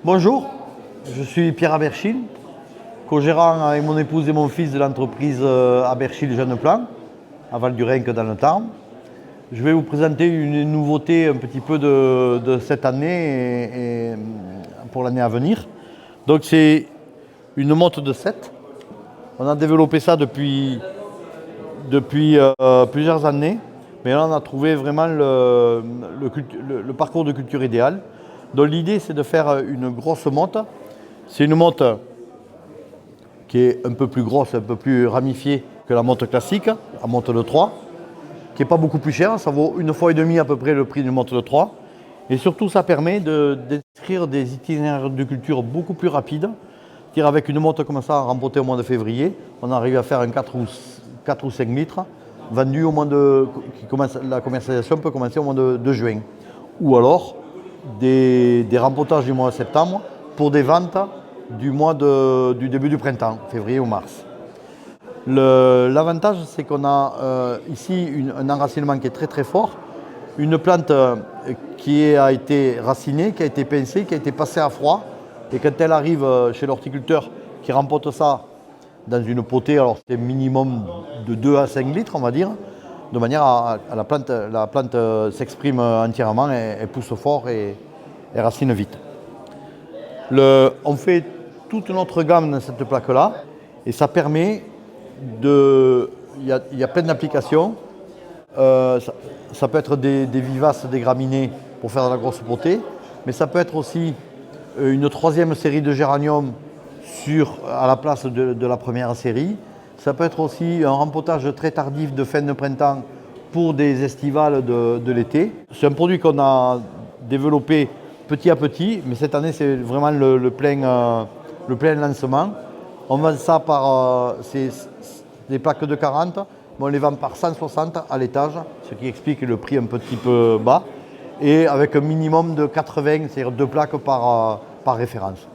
Bonjour, je suis Pierre Aberchil, co-gérant avec mon épouse et mon fils de l'entreprise Aberchil Jeune Plan, à Val-du-Rhin dans le Tarn. Je vais vous présenter une nouveauté un petit peu de cette année et pour l'année à venir. Donc c'est une montre de 7. On a développé ça depuis plusieurs années, mais là on a trouvé vraiment le parcours de culture idéal. Donc l'idée c'est de faire une grosse montre. C'est une montre qui est un peu plus grosse, un peu plus ramifiée que la montre classique, la montre de 3, qui n'est pas beaucoup plus chère, ça vaut 1,5 fois à peu près le prix d'une montre de 3. Et surtout ça permet d'écrire des itinéraires de culture beaucoup plus rapides. C'est-à-dire avec une montre comme ça rempotée au mois de février, on arrive à faire un 4 ou 5 litres, vendu au mois la commercialisation peut commencer au mois de juin. Ou alors des rempotages du mois de septembre pour des ventes du début du printemps, février ou mars. L'avantage, c'est qu'on a ici un enracinement qui est très très fort, une plante qui a été racinée, qui a été pincée, qui a été passée à froid, et quand elle arrive chez l'horticulteur qui rempote ça dans une potée, alors c'est minimum de 2 à 5 litres, on va dire, de manière à la plante s'exprime entièrement, elle pousse fort et racine vite. On fait toute notre gamme dans cette plaque-là, et ça permet il y a plein d'applications. Ça peut être des vivaces, des graminées pour faire de la grosse potée, mais ça peut être aussi une troisième série de géranium à la place de la première série. Ça peut être aussi un rempotage très tardif de fin de printemps pour des estivales de l'été. C'est un produit qu'on a développé petit à petit, mais cette année c'est vraiment le plein lancement. On vend ça par des plaques de 40, mais on les vend par 160 à l'étage, ce qui explique le prix un petit peu bas, et avec un minimum de 80, c'est-à-dire 2 plaques par référence.